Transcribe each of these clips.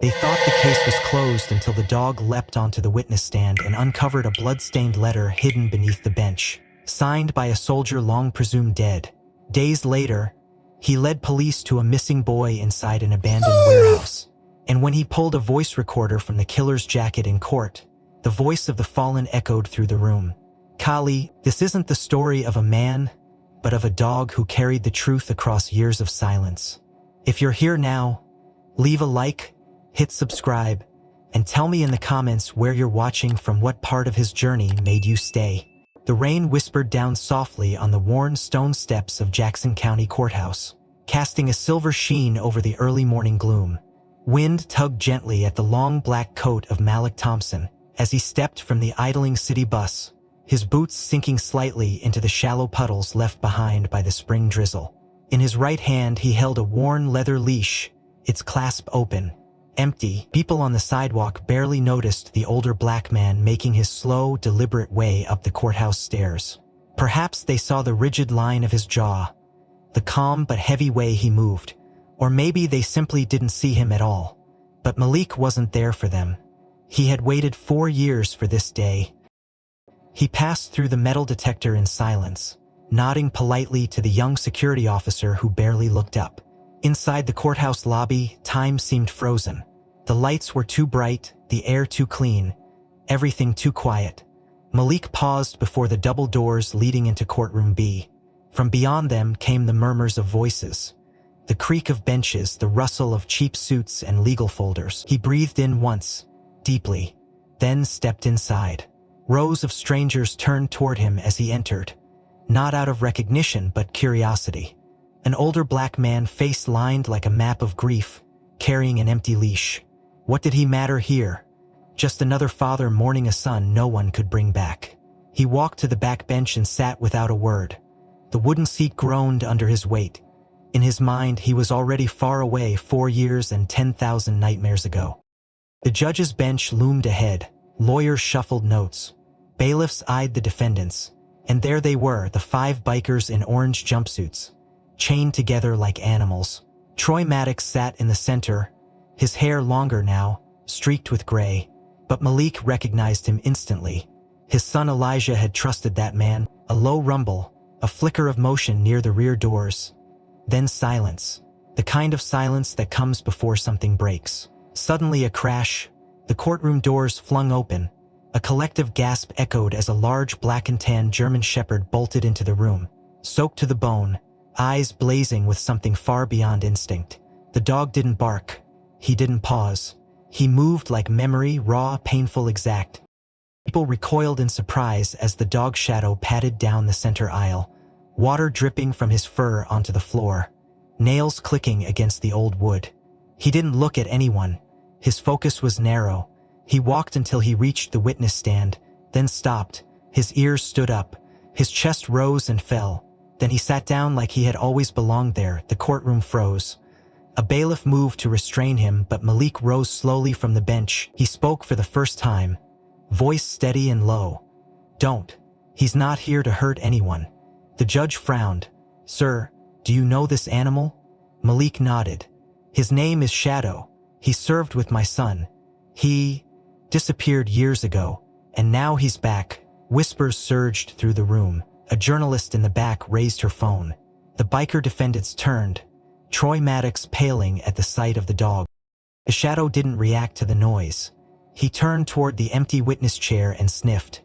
They thought the case was closed until the dog leapt onto the witness stand and uncovered a blood-stained letter hidden beneath the bench, signed by a soldier long presumed dead. Days later, he led police to a missing boy inside an abandoned warehouse. And when he pulled a voice recorder from the killer's jacket in court, the voice of the fallen echoed through the room. Kali, this isn't the story of a man, but of a dog who carried the truth across years of silence. If you're here now, leave a like, hit subscribe, and tell me in the comments where you're watching from. What part of his journey made you stay. The rain whispered down softly on the worn stone steps of Jackson County Courthouse, casting a silver sheen over the early morning gloom. Wind tugged gently at the long black coat of Malik Thompson as he stepped from the idling city bus, his boots sinking slightly into the shallow puddles left behind by the spring drizzle. In his right hand he held a worn leather leash, its clasp open. Empty. People on the sidewalk barely noticed the older black man making his slow, deliberate way up the courthouse stairs. Perhaps they saw the rigid line of his jaw, the calm but heavy way he moved, or maybe they simply didn't see him at all. But Malik wasn't there for them. He had waited 4 years for this day. He passed through the metal detector in silence, nodding politely to the young security officer who barely looked up. Inside the courthouse lobby, time seemed frozen. The lights were too bright, the air too clean, everything too quiet. Malik paused before the double doors leading into courtroom B. From beyond them came the murmurs of voices, the creak of benches, the rustle of cheap suits and legal folders. He breathed in once, deeply, then stepped inside. Rows of strangers turned toward him as he entered, not out of recognition but curiosity. An older black man, face lined like a map of grief, carrying an empty leash. What did he matter here? Just another father mourning a son no one could bring back. He walked to the back bench and sat without a word. The wooden seat groaned under his weight. In his mind, he was already far away, 4 years and 10,000 nightmares ago. The judge's bench loomed ahead. Lawyers shuffled notes. Bailiffs eyed the defendants. And there they were, the 5 bikers in orange jumpsuits, chained together like animals. Troy Maddox sat in the center, his hair longer now, streaked with gray. But Malik recognized him instantly. His son Elijah had trusted that man. A low rumble, a flicker of motion near the rear doors. Then silence, the kind of silence that comes before something breaks. Suddenly a crash, the courtroom doors flung open. A collective gasp echoed as a large black and tan German shepherd bolted into the room, soaked to the bone, eyes blazing with something far beyond instinct. The dog didn't bark. He didn't pause. He moved like memory, raw, painful, exact. People recoiled in surprise as the dog's shadow padded down the center aisle, water dripping from his fur onto the floor, nails clicking against the old wood. He didn't look at anyone. His focus was narrow. He walked until he reached the witness stand, then stopped. His ears stood up. His chest rose and fell. Then he sat down like he had always belonged there. The courtroom froze. A bailiff moved to restrain him, but Malik rose slowly from the bench. He spoke for the first time, voice steady and low. "Don't. He's not here to hurt anyone." The judge frowned. "Sir, do you know this animal?" Malik nodded. "His name is Shadow. He served with my son. He disappeared years ago, and now he's back." Whispers surged through the room. A journalist in the back raised her phone. The biker defendants turned, Troy Maddox paling at the sight of the dog. The Shadow didn't react to the noise. He turned toward the empty witness chair and sniffed.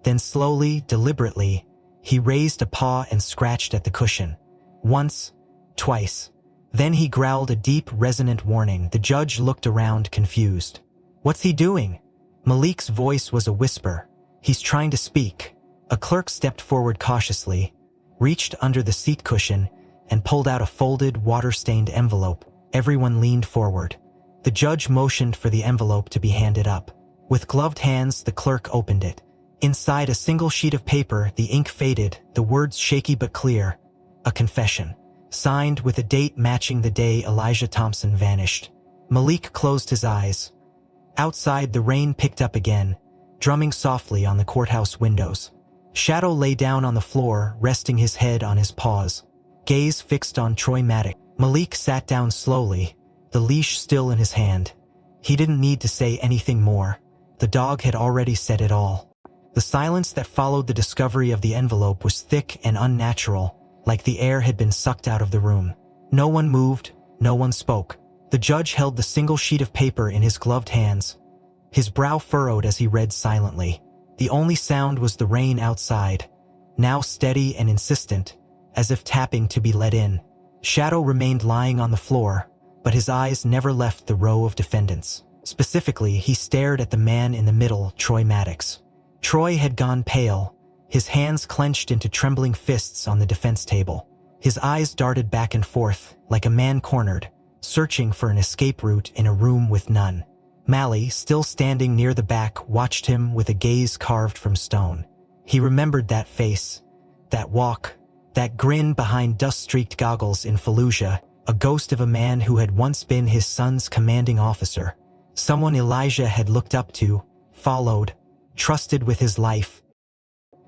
Then slowly, deliberately, he raised a paw and scratched at the cushion. Once, twice. Then he growled a deep, resonant warning. The judge looked around, confused. "What's he doing?" Malik's voice was a whisper. "He's trying to speak." A clerk stepped forward cautiously, reached under the seat cushion, and pulled out a folded, water-stained envelope. Everyone leaned forward. The judge motioned for the envelope to be handed up. With gloved hands, the clerk opened it. Inside a single sheet of paper, the ink faded, the words shaky but clear. A confession, signed with a date matching the day Elijah Thompson vanished. Malik closed his eyes. Outside, the rain picked up again, drumming softly on the courthouse windows. Shadow lay down on the floor, resting his head on his paws, gaze fixed on Troy Maddox. Malik sat down slowly, the leash still in his hand. He didn't need to say anything more. The dog had already said it all. The silence that followed the discovery of the envelope was thick and unnatural, like the air had been sucked out of the room. No one moved, no one spoke. The judge held the single sheet of paper in his gloved hands. His brow furrowed as he read silently. The only sound was the rain outside, now steady and insistent, as if tapping to be let in. Shadow remained lying on the floor, but his eyes never left the row of defendants. Specifically, he stared at the man in the middle, Troy Maddox. Troy had gone pale, his hands clenched into trembling fists on the defense table. His eyes darted back and forth, like a man cornered, searching for an escape route in a room with none. Mally, still standing near the back, watched him with a gaze carved from stone. He remembered that face, that walk, that grin behind dust-streaked goggles in Fallujah, a ghost of a man who had once been his son's commanding officer. Someone Elijah had looked up to, followed, trusted with his life.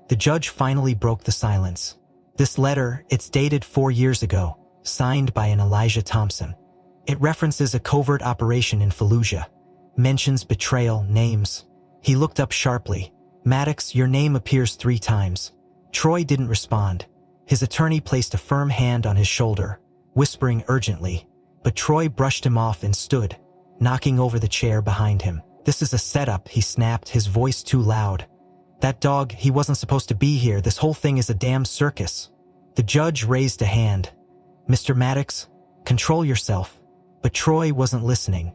The judge finally broke the silence. This letter, it's dated 4 years ago, signed by an Elijah Thompson. It references a covert operation in Fallujah, mentions betrayal, names. He looked up sharply. Maddox, your name appears 3 times. Troy didn't respond. His attorney placed a firm hand on his shoulder, whispering urgently, but Troy brushed him off and stood, knocking over the chair behind him. This is a setup, he snapped, his voice too loud. That dog, he wasn't supposed to be here. This whole thing is a damn circus. The judge raised a hand. Mr. Maddox, control yourself. But Troy wasn't listening.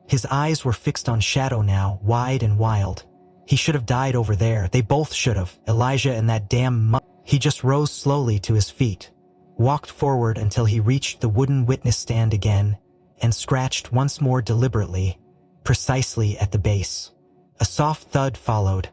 His eyes were fixed on Shadow now, wide and wild. He should have died over there. They both should have. Elijah and that damn He just rose slowly to his feet, walked forward until he reached the wooden witness stand again, and scratched once more deliberately, precisely at the base. A soft thud followed.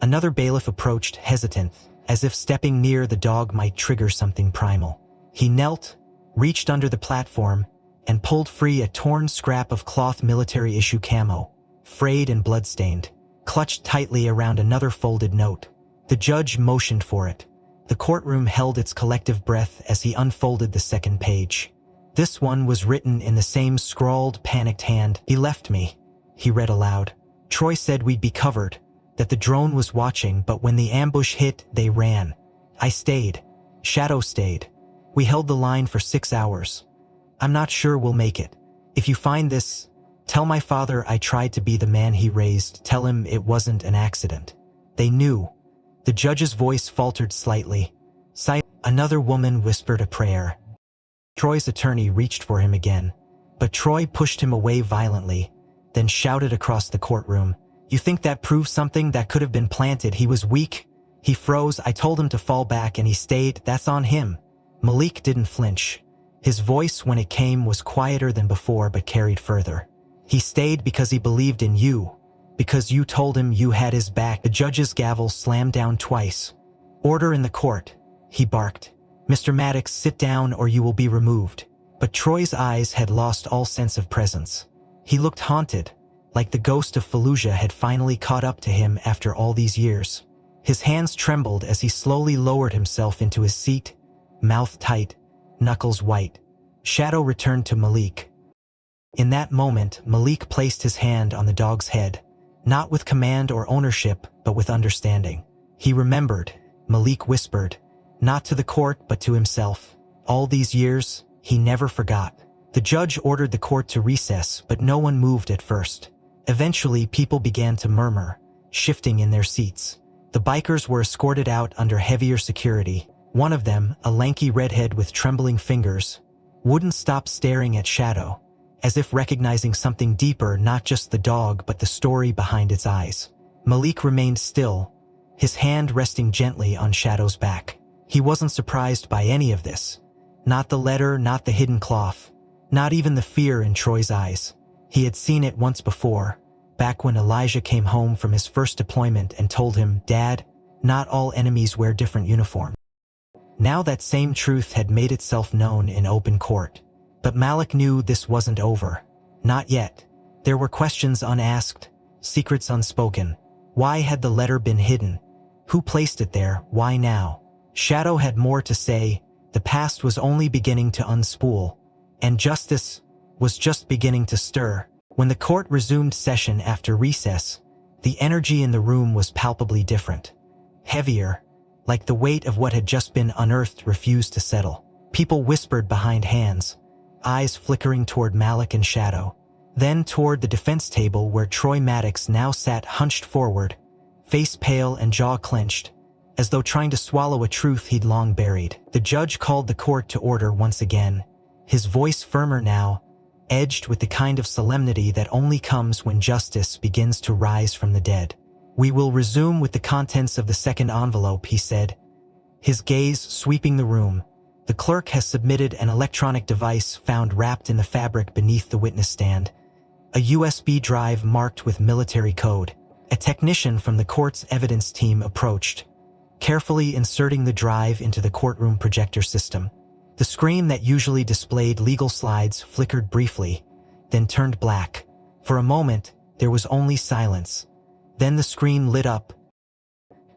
Another bailiff approached, hesitant, as if stepping near the dog might trigger something primal. He knelt, reached under the platform, and pulled free a torn scrap of cloth military-issue camo, frayed and bloodstained, clutched tightly around another folded note. The judge motioned for it. The courtroom held its collective breath as he unfolded the second page. This one was written in the same scrawled, panicked hand. He left me, he read aloud. Troy said we'd be covered, that the drone was watching, but when the ambush hit, they ran. I stayed. Shadow stayed. We held the line for 6 hours. I'm not sure we'll make it. If you find this, tell my father I tried to be the man he raised. Tell him it wasn't an accident. They knew. The judge's voice faltered slightly. Another woman whispered a prayer. Troy's attorney reached for him again, but Troy pushed him away violently, then shouted across the courtroom, "You think that proves something that could have been planted? He was weak. He froze. I told him to fall back and he stayed. That's on him." Malik didn't flinch. His voice, when it came, was quieter than before but carried further. "He stayed because he believed in you. Because you told him you had his back." The judge's gavel slammed down twice. "Order in the court," he barked. "Mr. Maddox, sit down or you will be removed." But Troy's eyes had lost all sense of presence. He looked haunted, like the ghost of Fallujah had finally caught up to him after all these years. His hands trembled as he slowly lowered himself into his seat, mouth tight, knuckles white. Shadow returned to Malik. In that moment, Malik placed his hand on the dog's head, not with command or ownership, but with understanding. He remembered, Malik whispered, not to the court but to himself. All these years, he never forgot. The judge ordered the court to recess, but no one moved at first. Eventually, people began to murmur, shifting in their seats. The bikers were escorted out under heavier security. One of them, a lanky redhead with trembling fingers, wouldn't stop staring at Shadow, as if recognizing something deeper, not just the dog but the story behind its eyes. Malik remained still, his hand resting gently on Shadow's back. He wasn't surprised by any of this. Not the letter, not the hidden cloth, not even the fear in Troy's eyes. He had seen it once before, back when Elijah came home from his first deployment and told him, "Dad, not all enemies wear different uniforms." Now that same truth had made itself known in open court. But Malik knew this wasn't over. Not yet. There were questions unasked, secrets unspoken. Why had the letter been hidden? Who placed it there? Why now? Shadow had more to say. The past was only beginning to unspool, and justice was just beginning to stir. When the court resumed session after recess, the energy in the room was palpably different. Heavier, like the weight of what had just been unearthed refused to settle. People whispered behind hands, eyes flickering toward Malik and Shadow, then toward the defense table where Troy Maddox now sat hunched forward, face pale and jaw clenched, as though trying to swallow a truth he'd long buried. The judge called the court to order once again, his voice firmer now, edged with the kind of solemnity that only comes when justice begins to rise from the dead. "We will resume with the contents of the second envelope," he said, his gaze sweeping the room. "The clerk has submitted an electronic device found wrapped in the fabric beneath the witness stand, a USB drive marked with military code." A technician from the court's evidence team approached, carefully inserting the drive into the courtroom projector system. The screen that usually displayed legal slides flickered briefly, then turned black. For a moment, there was only silence. Then the screen lit up.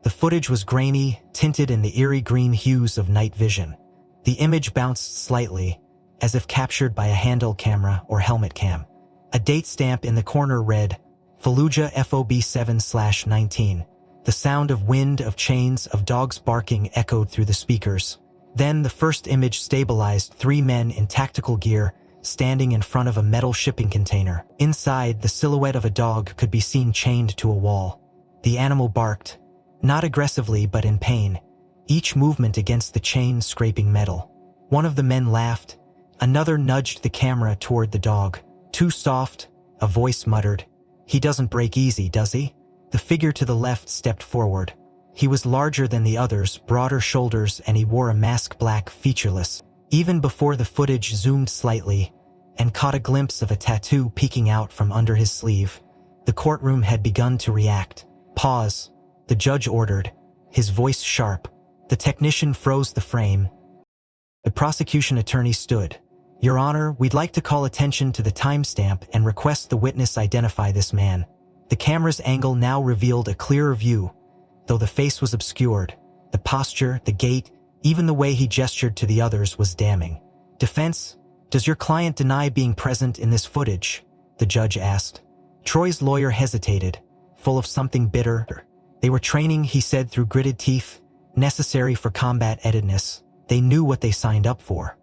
The footage was grainy, tinted in the eerie green hues of night vision. The image bounced slightly, as if captured by a handheld camera or helmet cam. A date stamp in the corner read, Fallujah FOB 7/19. The sound of wind, of chains, of dogs barking echoed through the speakers. Then the first image stabilized 3 men in tactical gear, standing in front of a metal shipping container. Inside, the silhouette of a dog could be seen chained to a wall. The animal barked, not aggressively but in pain, each movement against the chain scraping metal. One of the men laughed, another nudged the camera toward the dog. "Too soft," a voice muttered. "He doesn't break easy, does he?" The figure to the left stepped forward. He was larger than the others, broader shoulders, and he wore a mask black, featureless. Even before the footage zoomed slightly and caught a glimpse of a tattoo peeking out from under his sleeve, the courtroom had begun to react. "Pause," the judge ordered, his voice sharp. The technician froze the frame. The prosecution attorney stood. "Your Honor, we'd like to call attention to the timestamp and request the witness identify this man." The camera's angle now revealed a clearer view, though the face was obscured. The posture, the gait, even the way he gestured to the others was damning. "Defense, does your client deny being present in this footage?" the judge asked. Troy's lawyer hesitated, full of something bitter. "They were training," he said through gritted teeth, "necessary for combat readiness. They knew what they signed up for."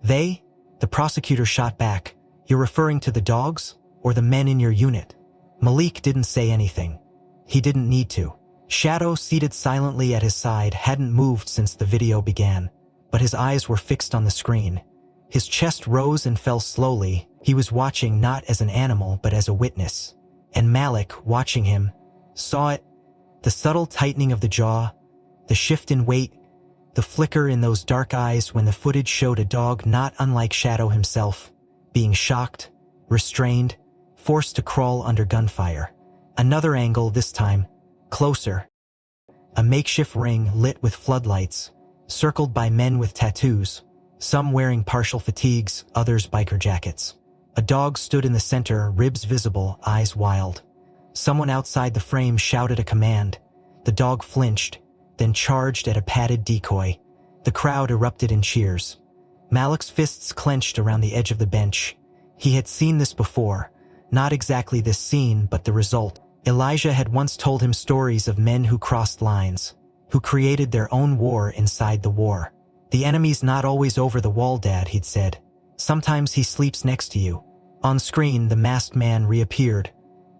"They?" The prosecutor shot back. "You're referring to the dogs, or the men in your unit?" Malik didn't say anything. He didn't need to. Shadow, seated silently at his side, hadn't moved since the video began, but his eyes were fixed on the screen. His chest rose and fell slowly. He was watching not as an animal but as a witness. And Malik, watching him, saw it. The subtle tightening of the jaw, the shift in weight, the flicker in those dark eyes when the footage showed a dog not unlike Shadow himself, being shocked, restrained, forced to crawl under gunfire. Another angle this time, closer. A makeshift ring lit with floodlights, circled by men with tattoos, some wearing partial fatigues, others biker jackets. A dog stood in the center, ribs visible, eyes wild. Someone outside the frame shouted a command. The dog flinched, then charged at a padded decoy. The crowd erupted in cheers. Malik's fists clenched around the edge of the bench. He had seen this before, not exactly this scene, but the result. Elijah had once told him stories of men who crossed lines, who created their own war inside the war. "The enemy's not always over the wall, Dad," he'd said. "Sometimes he sleeps next to you." On screen, the masked man reappeared,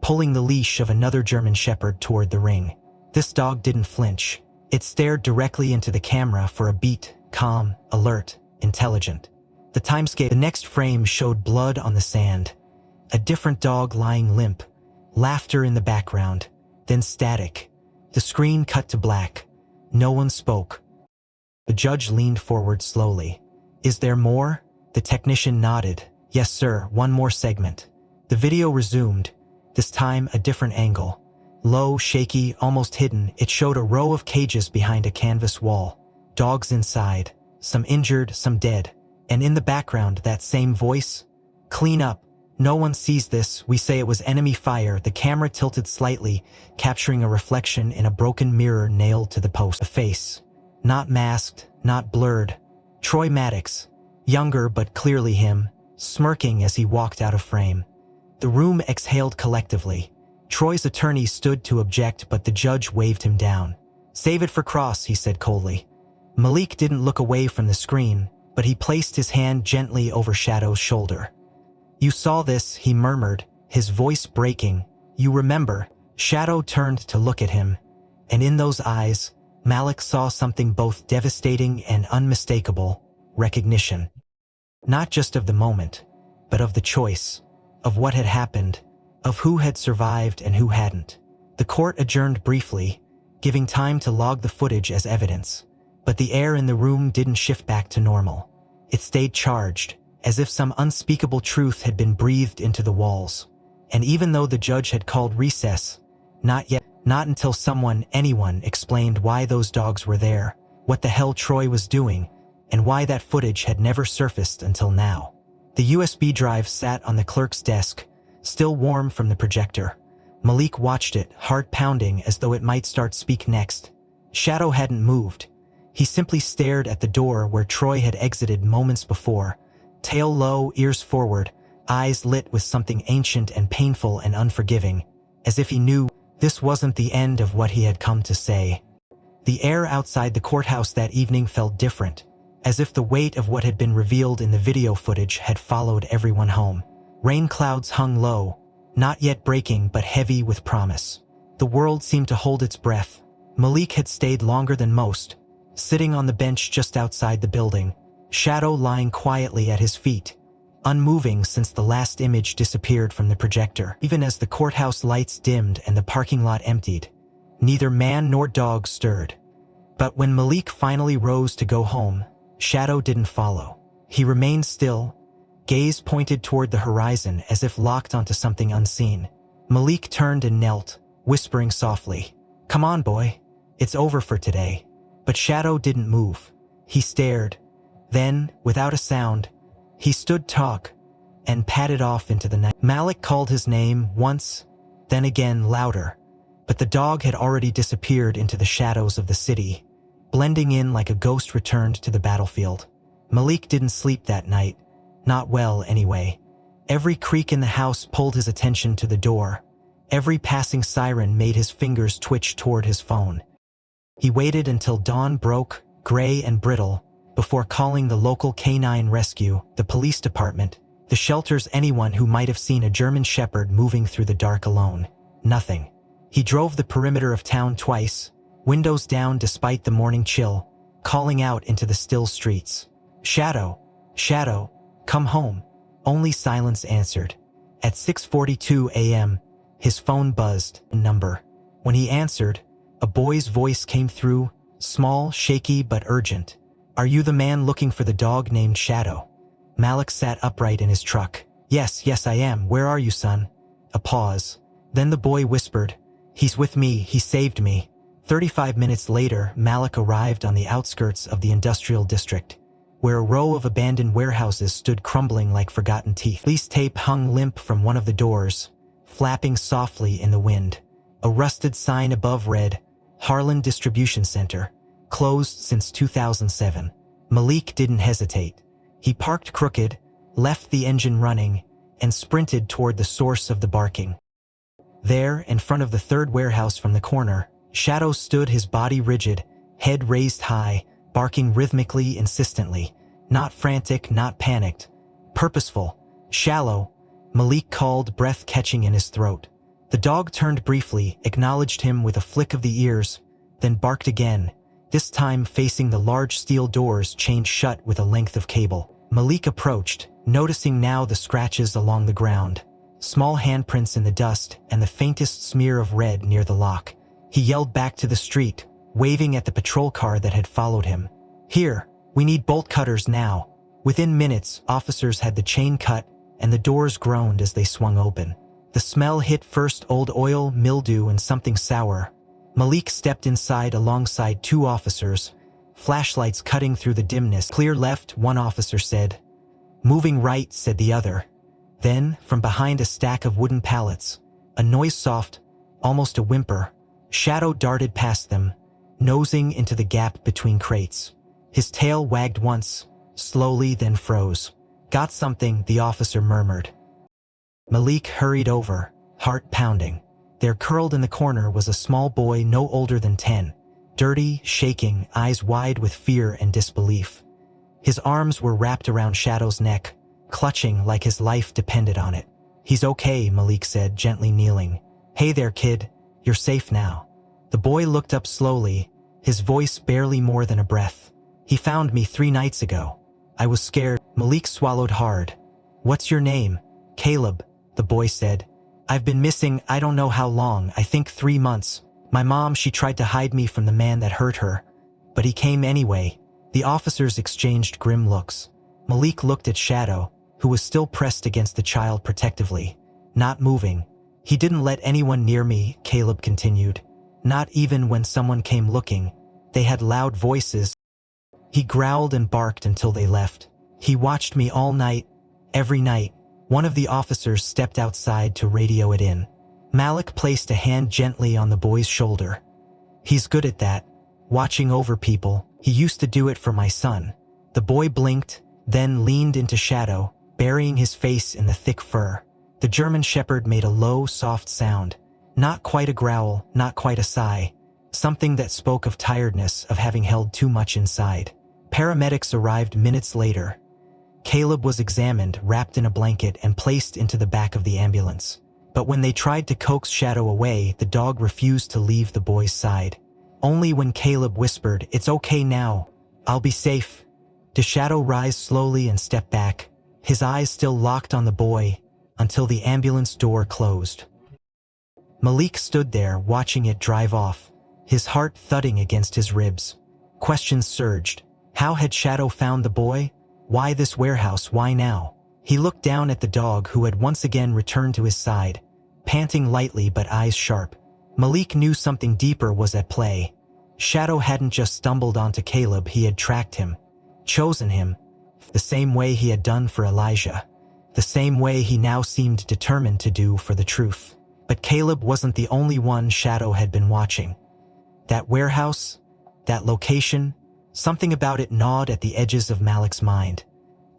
pulling the leash of another German shepherd toward the ring. This dog didn't flinch. It stared directly into the camera for a beat, calm, alert, intelligent. The timescape, the next frame showed blood on the sand, a different dog lying limp, laughter in the background, then static. The screen cut to black. No one spoke. The judge leaned forward slowly. "Is there more?" The technician nodded. "Yes, sir, one more segment." The video resumed, this time a different angle. Low, shaky, almost hidden, it showed a row of cages behind a canvas wall. Dogs inside, some injured, some dead. And in the background, that same voice. "Clean up. No one sees this. We say it was enemy fire." The camera tilted slightly, capturing a reflection in a broken mirror nailed to the post. A face. Not masked, not blurred. Troy Maddox, younger but clearly him, smirking as he walked out of frame. The room exhaled collectively. Troy's attorney stood to object, but the judge waved him down. "Save it for Cross," he said coldly. Malik didn't look away from the screen, but he placed his hand gently over Shadow's shoulder. "You saw this," he murmured, his voice breaking. "You remember." Shadow turned to look at him, and in those eyes, Malik saw something both devastating and unmistakable: recognition. Not just of the moment, but of the choice, of what had happened, of who had survived and who hadn't. The court adjourned briefly, giving time to log the footage as evidence. But the air in the room didn't shift back to normal. It stayed charged, as if some unspeakable truth had been breathed into the walls. And even though the judge had called recess, not until anyone explained why those dogs were there, what the hell Troy was doing, and why that footage had never surfaced until now. The USB drive sat on the clerk's desk, still warm from the projector. Malik watched it, heart pounding as though it might speak next. Shadow hadn't moved. He simply stared at the door where Troy had exited moments before, tail low, ears forward, eyes lit with something ancient and painful and unforgiving, as if he knew this wasn't the end of what he had come to say. The air outside the courthouse that evening felt different, as if the weight of what had been revealed in the video footage had followed everyone home. Rain clouds hung low, not yet breaking but heavy with promise. The world seemed to hold its breath. Malik had stayed longer than most, sitting on the bench just outside the building, Shadow lying quietly at his feet, unmoving since the last image disappeared from the projector. Even as the courthouse lights dimmed and the parking lot emptied, neither man nor dog stirred. But when Malik finally rose to go home, Shadow didn't follow. He remained still, gaze pointed toward the horizon as if locked onto something unseen. Malik turned and knelt, whispering softly, "Come on, boy. It's over for today." But Shadow didn't move. He stared. Then, without a sound, he stood tall and padded off into the night. Malik called his name once, then again louder, but the dog had already disappeared into the shadows of the city, blending in like a ghost returned to the battlefield. Malik didn't sleep that night. Not well, anyway. Every creak in the house pulled his attention to the door. Every passing siren made his fingers twitch toward his phone. He waited until dawn broke, gray and brittle, before calling the local canine rescue, the police department, the shelters, anyone who might have seen a German shepherd moving through the dark alone. Nothing. He drove the perimeter of town twice, windows down despite the morning chill, calling out into the still streets. "Shadow, Shadow, come home." Only silence answered. At 6:42 a.m., his phone buzzed. Number. When he answered, a boy's voice came through, small, shaky but urgent. "Are you the man looking for the dog named Shadow?" Malik sat upright in his truck. Yes, I am. Where are you, son?" A pause. Then the boy whispered, "He's with me. He saved me." 35 minutes later, Malik arrived on the outskirts of the industrial district, where a row of abandoned warehouses stood crumbling like forgotten teeth. Police tape hung limp from one of the doors, flapping softly in the wind. A rusted sign above read, "Harlan Distribution Center, closed since 2007. Malik didn't hesitate. He parked crooked, left the engine running, and sprinted toward the source of the barking. There, in front of the third warehouse from the corner, Shadow stood, his body rigid, head raised high, barking rhythmically, insistently. Not frantic, not panicked. Purposeful. Shallow. Malik called, breath catching in his throat. The dog turned briefly, acknowledged him with a flick of the ears, then barked again, this time facing the large steel doors chained shut with a length of cable. Malik approached, noticing now the scratches along the ground, small handprints in the dust, and the faintest smear of red near the lock. He yelled back to the street, waving at the patrol car that had followed him. "Here, we need bolt cutters now." Within minutes, officers had the chain cut, and the doors groaned as they swung open. The smell hit first old oil, mildew, and something sour. Malik stepped inside alongside two officers, flashlights cutting through the dimness. "Clear left," one officer said. "Moving right," said the other. Then, from behind a stack of wooden pallets, a noise soft, almost a whimper, Shadow darted past them, nosing into the gap between crates. His tail wagged once, slowly, then froze. "Got something," the officer murmured. Malik hurried over, heart pounding. There, curled in the corner, was a small boy no older than 10, dirty, shaking, eyes wide with fear and disbelief. His arms were wrapped around Shadow's neck, clutching like his life depended on it. "He's okay," Malik said, gently kneeling. "Hey there, kid. You're safe now." The boy looked up slowly, his voice barely more than a breath. "He found me 3 nights ago. I was scared." Malik swallowed hard. "What's your name?" "Caleb," the boy said. "I've been missing, I don't know how long, I think 3 months. My mom, she tried to hide me from the man that hurt her. But he came anyway." The officers exchanged grim looks. Malik looked at Shadow, who was still pressed against the child protectively, not moving. "He didn't let anyone near me," Caleb continued. "Not even when someone came looking. They had loud voices. He growled and barked until they left. He watched me all night, every night." One of the officers stepped outside to radio it in. Malik placed a hand gently on the boy's shoulder. "He's good at that, watching over people. He used to do it for my son." The boy blinked, then leaned into Shadow, burying his face in the thick fur. The German Shepherd made a low, soft sound. Not quite a growl, not quite a sigh. Something that spoke of tiredness, of having held too much inside. Paramedics arrived minutes later. Caleb was examined, wrapped in a blanket, and placed into the back of the ambulance. But when they tried to coax Shadow away, the dog refused to leave the boy's side. Only when Caleb whispered, "It's okay now. I'll be safe." Did Shadow rise slowly and step back, his eyes still locked on the boy, until the ambulance door closed. Malik stood there, watching it drive off, his heart thudding against his ribs. Questions surged. How had Shadow found the boy? Why this warehouse? Why now? He looked down at the dog, who had once again returned to his side, panting lightly but eyes sharp. Malik knew something deeper was at play. Shadow hadn't just stumbled onto Caleb, he had tracked him, chosen him, the same way he had done for Elijah, the same way he now seemed determined to do for the truth. But Caleb wasn't the only one Shadow had been watching. That warehouse, that location, something about it gnawed at the edges of Malik's mind.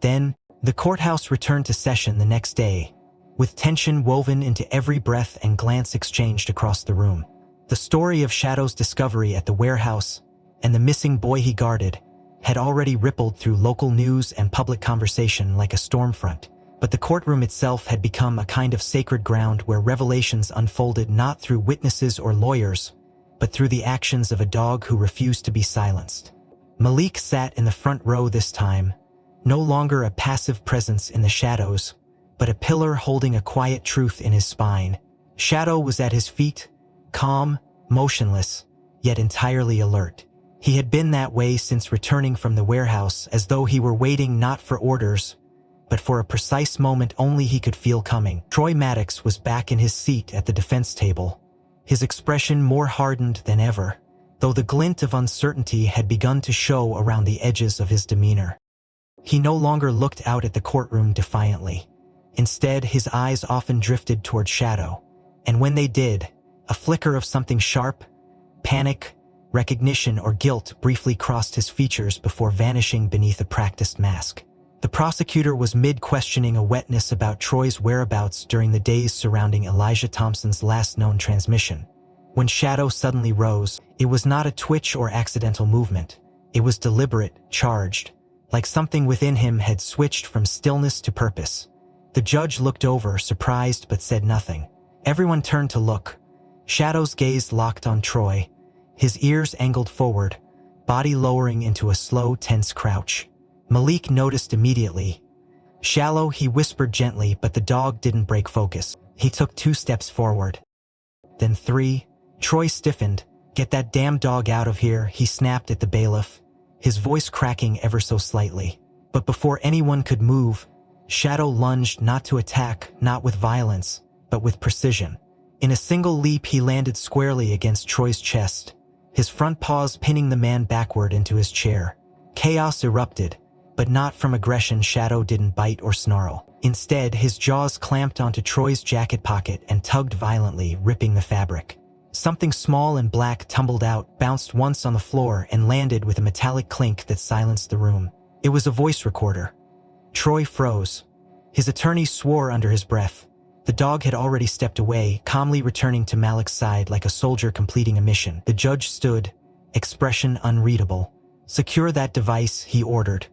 Then, the courthouse returned to session the next day, with tension woven into every breath and glance exchanged across the room. The story of Shadow's discovery at the warehouse, and the missing boy he guarded, had already rippled through local news and public conversation like a storm front. But the courtroom itself had become a kind of sacred ground where revelations unfolded not through witnesses or lawyers, but through the actions of a dog who refused to be silenced. Malik sat in the front row this time, no longer a passive presence in the shadows, but a pillar holding a quiet truth in his spine. Shadow was at his feet, calm, motionless, yet entirely alert. He had been that way since returning from the warehouse, as though he were waiting not for orders, but for a precise moment only he could feel coming. Troy Maddox was back in his seat at the defense table, his expression more hardened than ever, though the glint of uncertainty had begun to show around the edges of his demeanor. He no longer looked out at the courtroom defiantly. Instead, his eyes often drifted toward Shadow, and when they did, a flicker of something sharp, panic, recognition, or guilt briefly crossed his features before vanishing beneath a practiced mask. The prosecutor was mid-questioning a witness about Troy's whereabouts during the days surrounding Elijah Thompson's last known transmission. When Shadow suddenly rose, it was not a twitch or accidental movement. It was deliberate, charged, like something within him had switched from stillness to purpose. The judge looked over, surprised, but said nothing. Everyone turned to look. Shadow's gaze locked on Troy, his ears angled forward, body lowering into a slow, tense crouch. Malik noticed immediately. "Shallow," he whispered gently, but the dog didn't break focus. He took 2 steps forward. Then 3. Troy stiffened. "Get that damn dog out of here," he snapped at the bailiff, his voice cracking ever so slightly. But before anyone could move, Shadow lunged, not to attack, not with violence, but with precision. In a single leap he landed squarely against Troy's chest, his front paws pinning the man backward into his chair. Chaos erupted, but not from aggression. Shadow didn't bite or snarl. Instead, his jaws clamped onto Troy's jacket pocket and tugged violently, ripping the fabric. Something small and black tumbled out, bounced once on the floor, and landed with a metallic clink that silenced the room. It was a voice recorder. Troy froze. His attorney swore under his breath. The dog had already stepped away, calmly returning to Malik's side like a soldier completing a mission. The judge stood, expression unreadable. "Secure that device," he ordered.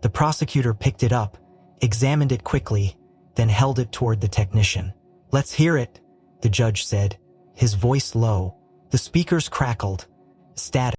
The prosecutor picked it up, examined it quickly, then held it toward the technician. "Let's hear it," the judge said, his voice low. The speakers crackled. Static.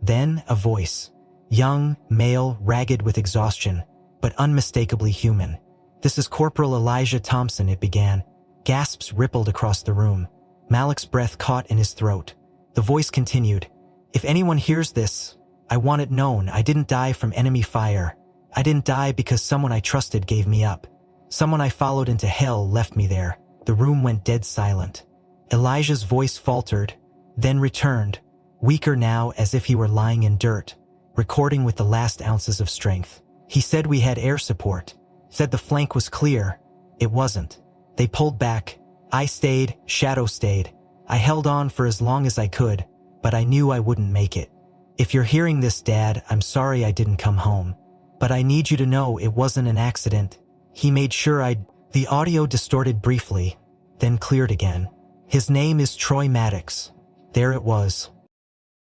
Then a voice. Young, male, ragged with exhaustion, but unmistakably human. "This is Corporal Elijah Thompson," it began. Gasps rippled across the room. Malik's breath caught in his throat. The voice continued. "If anyone hears this, I want it known I didn't die from enemy fire. I didn't die because someone I trusted gave me up. Someone I followed into hell left me there." The room went dead silent. Elijah's voice faltered, then returned, weaker now as if he were lying in dirt, recording with the last ounces of strength. "He said we had air support. Said the flank was clear. It wasn't. They pulled back. I stayed, Shadow stayed. I held on for as long as I could, but I knew I wouldn't make it. If you're hearing this, Dad, I'm sorry I didn't come home. But I need you to know it wasn't an accident. He made sure I'd—" The audio distorted briefly, then cleared again. "His name is Troy Maddox." There it was.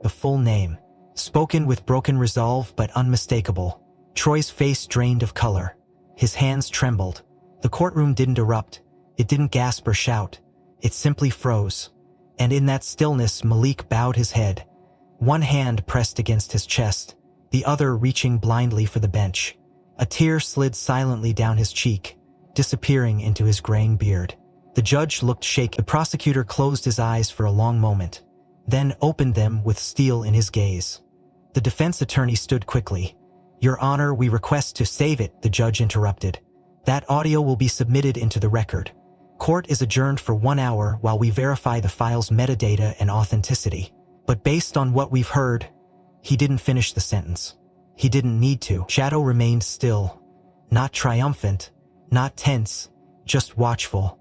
The full name. Spoken with broken resolve but unmistakable. Troy's face drained of color. His hands trembled. The courtroom didn't erupt. It didn't gasp or shout. It simply froze. And in that stillness, Malik bowed his head. One hand pressed against his chest, the other reaching blindly for the bench. A tear slid silently down his cheek, disappearing into his graying beard. The judge looked shaken. The prosecutor closed his eyes for a long moment, then opened them with steel in his gaze. The defense attorney stood quickly. "Your Honor, we request to save it," the judge interrupted. "That audio will be submitted into the record. Court is adjourned for 1 hour while we verify the file's metadata and authenticity. But based on what we've heard..." He didn't finish the sentence. He didn't need to. Shadow remained still. Not triumphant, not tense, just watchful.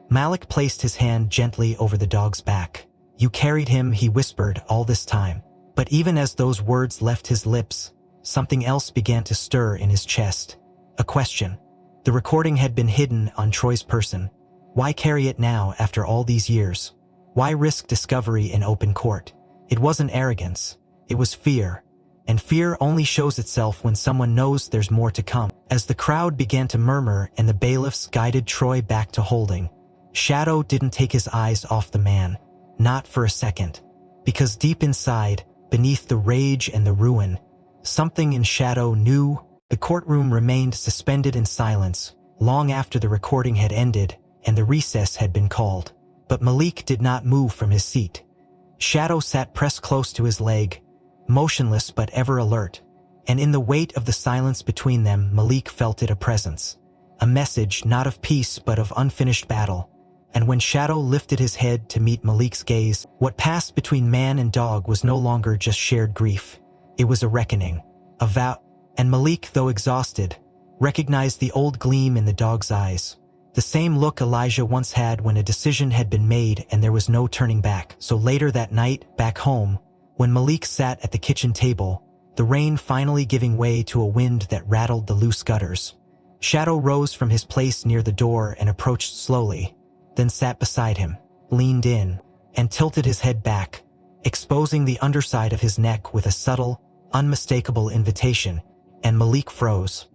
Malik placed his hand gently over the dog's back. "You carried him," he whispered, "all this time." But even as those words left his lips, something else began to stir in his chest. A question. The recording had been hidden on Troy's person. Why carry it now after all these years? Why risk discovery in open court? It wasn't arrogance. It was fear. And fear only shows itself when someone knows there's more to come. As the crowd began to murmur and the bailiffs guided Troy back to holding, Shadow didn't take his eyes off the man. Not for a second. Because deep inside, beneath the rage and the ruin, something in Shadow knew. The courtroom remained suspended in silence long after the recording had ended and the recess had been called. But Malik did not move from his seat. Shadow sat pressed close to his leg, motionless but ever alert, and in the weight of the silence between them, Malik felt it a presence. A message not of peace but of unfinished battle. And when Shadow lifted his head to meet Malik's gaze, what passed between man and dog was no longer just shared grief. It was a reckoning, a vow. And Malik, though exhausted, recognized the old gleam in the dog's eyes. The same look Elijah once had when a decision had been made and there was no turning back. So later that night, back home, when Malik sat at the kitchen table, the rain finally giving way to a wind that rattled the loose gutters, Shadow rose from his place near the door and approached slowly, then sat beside him, leaned in, and tilted his head back, exposing the underside of his neck with a subtle, unmistakable invitation, and Malik froze.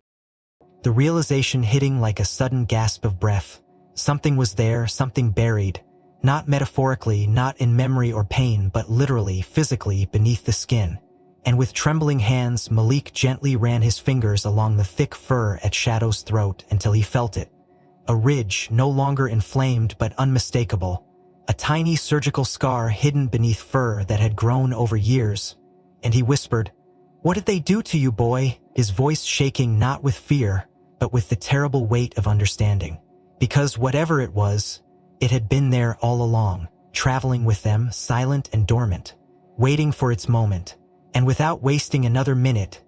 The realization hitting like a sudden gasp of breath. Something was there, something buried, not metaphorically, not in memory or pain, but literally, physically, beneath the skin. And with trembling hands, Malik gently ran his fingers along the thick fur at Shadow's throat until he felt it. A ridge, no longer inflamed but unmistakable. A tiny surgical scar hidden beneath fur that had grown over years. And he whispered, "What did they do to you, boy?" His voice shaking not with fear, but with the terrible weight of understanding. Because whatever it was, it had been there all along, traveling with them, silent and dormant, waiting for its moment. And without wasting another minute,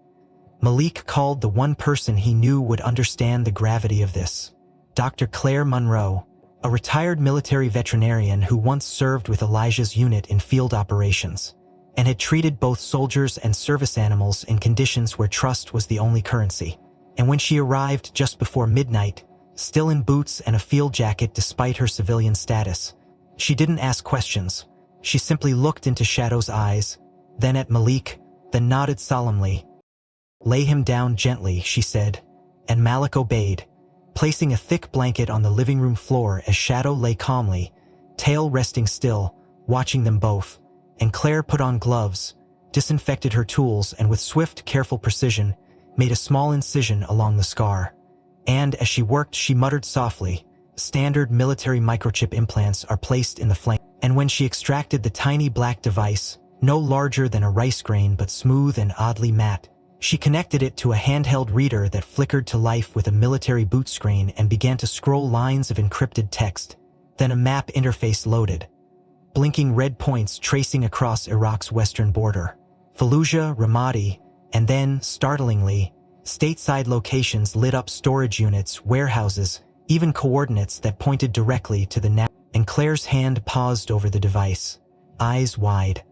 Malik called the one person he knew would understand the gravity of this. Dr. Claire Monroe, a retired military veterinarian who once served with Elijah's unit in field operations, and had treated both soldiers and service animals in conditions where trust was the only currency. And when she arrived just before midnight, still in boots and a field jacket despite her civilian status. She didn't ask questions. She simply looked into Shadow's eyes, then at Malik, then nodded solemnly. "Lay him down gently," she said, and Malik obeyed, placing a thick blanket on the living room floor as Shadow lay calmly, tail resting still, watching them both, and Claire put on gloves, disinfected her tools, and with swift, careful precision, made a small incision along the scar. And as she worked, she muttered softly, "Standard military microchip implants are placed in the flank." And when she extracted the tiny black device, no larger than a rice grain but smooth and oddly matte, she connected it to a handheld reader that flickered to life with a military boot screen and began to scroll lines of encrypted text. Then a map interface loaded, blinking red points tracing across Iraq's western border. Fallujah, Ramadi, and then, startlingly, stateside locations lit up: storage units, warehouses, even coordinates that pointed directly to the nav. And Claire's hand paused over the device, eyes wide.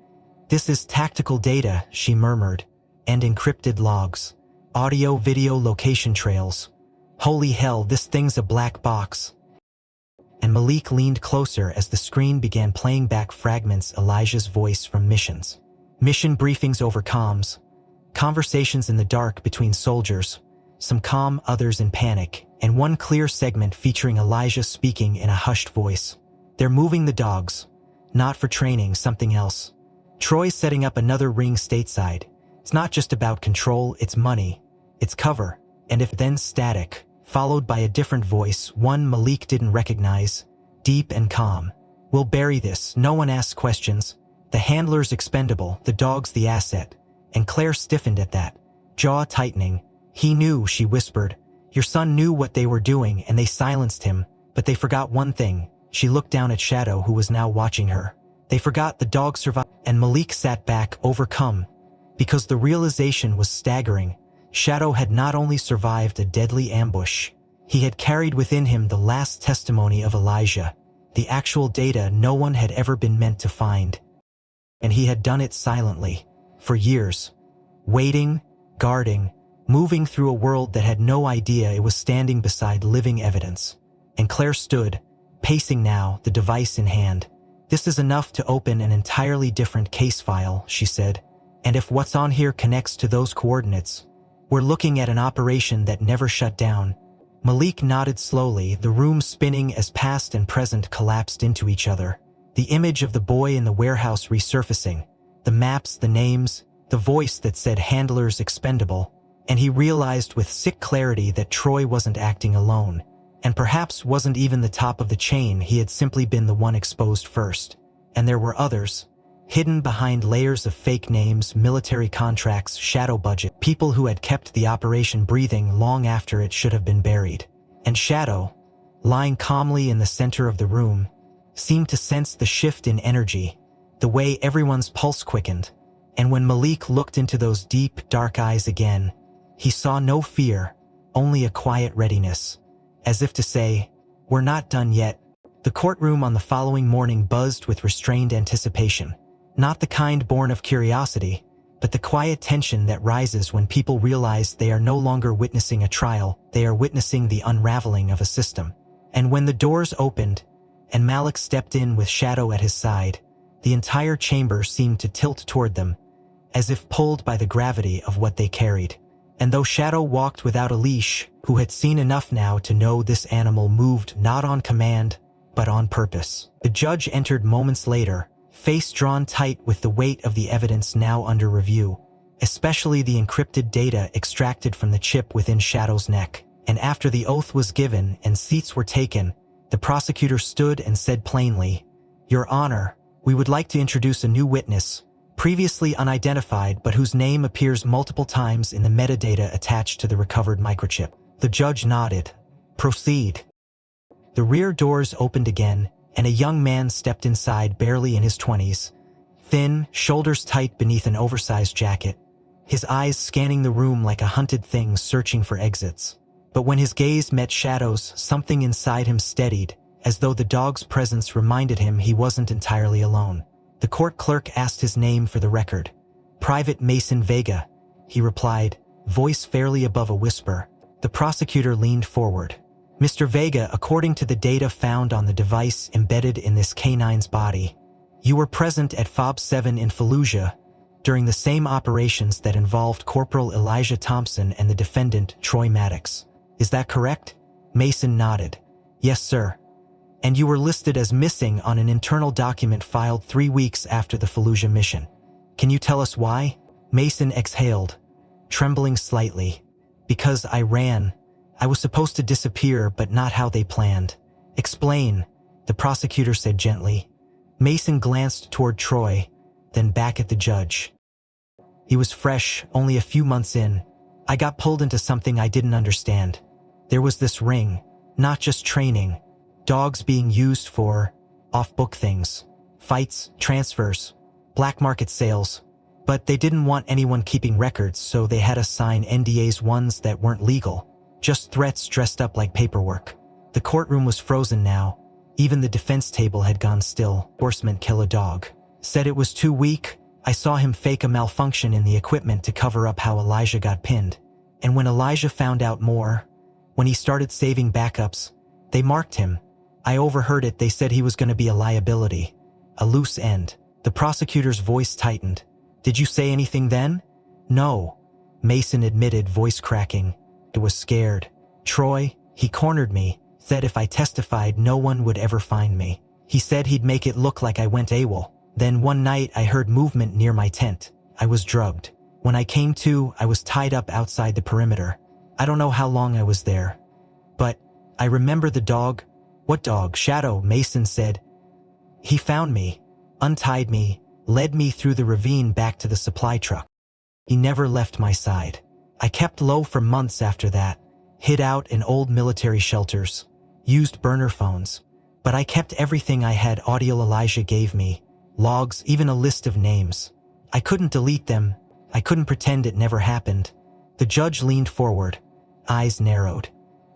"This is tactical data," she murmured, "and encrypted logs. Audio, video, location trails. Holy hell, this thing's a black box." And Malik leaned closer as the screen began playing back fragments Elijah's voice from missions. Mission briefings over comms, conversations in the dark between soldiers, some calm, others in panic, and one clear segment featuring Elijah speaking in a hushed voice. "They're moving the dogs. Not for training, something else. Troy's setting up another ring stateside. It's not just about control, it's money. It's cover." And if then static, followed by a different voice, one Malik didn't recognize, deep and calm. "We'll bury this, no one asks questions. The handler's expendable, the dog's the asset." And Claire stiffened at that, jaw tightening. "He knew," she whispered. "Your son knew what they were doing and they silenced him, but they forgot one thing." She looked down at Shadow, who was now watching her. "They forgot the dog survived." And Malik sat back, overcome, because the realization was staggering. Shadow had not only survived a deadly ambush, he had carried within him the last testimony of Elijah, the actual data no one had ever been meant to find. And he had done it silently, for years, waiting, guarding, moving through a world that had no idea it was standing beside living evidence. And Claire stood, pacing now, the device in hand. "This is enough to open an entirely different case file," she said. "And if what's on here connects to those coordinates, we're looking at an operation that never shut down." Malik nodded slowly, the room spinning as past and present collapsed into each other. The image of the boy in the warehouse resurfacing, the maps, the names, the voice that said handlers expendable, and he realized with sick clarity that Troy wasn't acting alone. And perhaps wasn't even the top of the chain, he had simply been the one exposed first. And there were others, hidden behind layers of fake names, military contracts, shadow budget, people who had kept the operation breathing long after it should have been buried. And Shadow, lying calmly in the center of the room, seemed to sense the shift in energy, the way everyone's pulse quickened. And when Malik looked into those deep, dark eyes again, he saw no fear, only a quiet readiness. As if to say, "We're not done yet." The courtroom on the following morning buzzed with restrained anticipation. Not the kind born of curiosity, but the quiet tension that rises when people realize they are no longer witnessing a trial, they are witnessing the unraveling of a system. And when the doors opened, and Malik stepped in with Shadow at his side, the entire chamber seemed to tilt toward them, as if pulled by the gravity of what they carried. And though Shadow walked without a leash, who had seen enough now to know this animal moved not on command, but on purpose. The judge entered moments later, face drawn tight with the weight of the evidence now under review, especially the encrypted data extracted from the chip within Shadow's neck. And after the oath was given and seats were taken, the prosecutor stood and said plainly, "Your Honor, we would like to introduce a new witness, previously unidentified but whose name appears multiple times in the metadata attached to the recovered microchip." The judge nodded. "Proceed." The rear doors opened again, and a young man stepped inside, barely in his 20s, thin, shoulders tight beneath an oversized jacket, his eyes scanning the room like a hunted thing searching for exits. But when his gaze met Shadow's, something inside him steadied, as though the dog's presence reminded him he wasn't entirely alone. The court clerk asked his name for the record. "Private Mason Vega," he replied, voice fairly above a whisper. The prosecutor leaned forward. Mr. Vega, according to the data found on the device embedded in this canine's body, you were present at FOB 7 in Fallujah during the same operations that involved Corporal Elijah Thompson and the defendant, Troy Maddox. Is that correct? Mason nodded. Yes, sir. And you were listed as missing on an internal document filed 3 weeks after the Fallujah mission. Can you tell us why? Mason exhaled, trembling slightly. Because I ran. I was supposed to disappear, but not how they planned. Explain, the prosecutor said gently. Mason glanced toward Troy, then back at the judge. He was fresh, only a few months in. I got pulled into something I didn't understand. There was this ring, not just training, dogs being used for off-book things, fights, transfers, black market sales. But they didn't want anyone keeping records, so they had us sign NDAs, ones that weren't legal, just threats dressed up like paperwork. The courtroom was frozen now. Even the defense table had gone still. Horseman kill a dog. Said it was too weak. I saw him fake a malfunction in the equipment to cover up how Elijah got pinned. And when Elijah found out more, when he started saving backups, they marked him. I overheard it. They said he was going to be a liability, a loose end. The prosecutor's voice tightened. Did you say anything then? No, Mason admitted, voice cracking. I was scared. Troy, he cornered me, said if I testified no one would ever find me. He said he'd make it look like I went AWOL. Then one night I heard movement near my tent. I was drugged. When I came to, I was tied up outside the perimeter. I don't know how long I was there. But I remember the dog. What dog? Shadow, Mason said. He found me, untied me, led me through the ravine back to the supply truck. He never left my side. I kept low for months after that, hid out in old military shelters, used burner phones. But I kept everything I had. Audio Elijah gave me, logs, even a list of names. I couldn't delete them. I couldn't pretend it never happened. The judge leaned forward, eyes narrowed.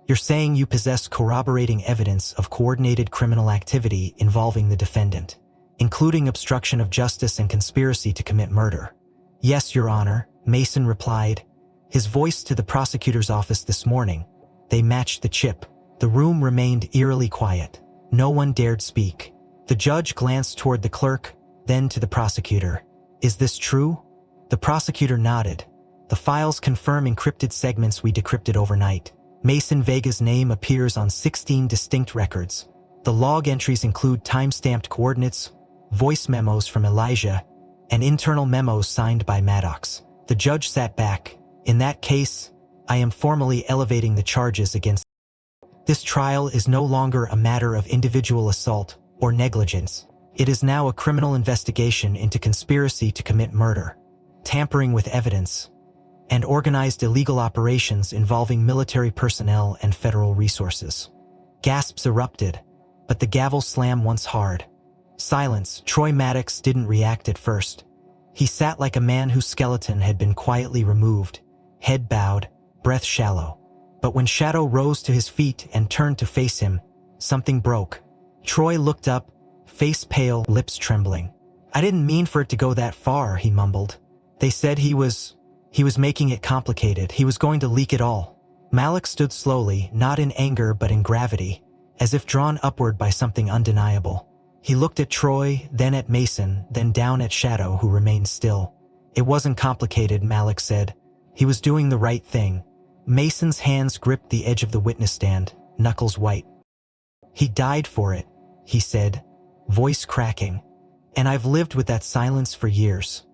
You're saying you possess corroborating evidence of coordinated criminal activity involving the defendant, including obstruction of justice and conspiracy to commit murder? Yes, Your Honor, Mason replied, his voice to the prosecutor's office this morning. They matched the chip. The room remained eerily quiet. No one dared speak. The judge glanced toward the clerk, then to the prosecutor. Is this true? The prosecutor nodded. The files confirm encrypted segments we decrypted overnight. Mason Vega's name appears on 16 distinct records. The log entries include time-stamped coordinates, voice memos from Elijah, and internal memos signed by Maddox. The judge sat back. In that case, I am formally elevating the charges against. This trial is no longer a matter of individual assault or negligence. It is now a criminal investigation into conspiracy to commit murder, tampering with evidence, and organized illegal operations involving military personnel and federal resources. Gasps erupted, but the gavel slammed once hard. Silence. Troy Maddox didn't react at first. He sat like a man whose skeleton had been quietly removed, head bowed, breath shallow. But when Shadow rose to his feet and turned to face him, something broke. Troy looked up, face pale, lips trembling. I didn't mean for it to go that far, he mumbled. They said he was making it complicated. He was going to leak it all. Malik stood slowly, not in anger but in gravity, as if drawn upward by something undeniable. He looked at Troy, then at Mason, then down at Shadow, who remained still. It wasn't complicated, Malik said. He was doing the right thing. Mason's hands gripped the edge of the witness stand, knuckles white. He died for it, he said, voice cracking. And I've lived with that silence for years.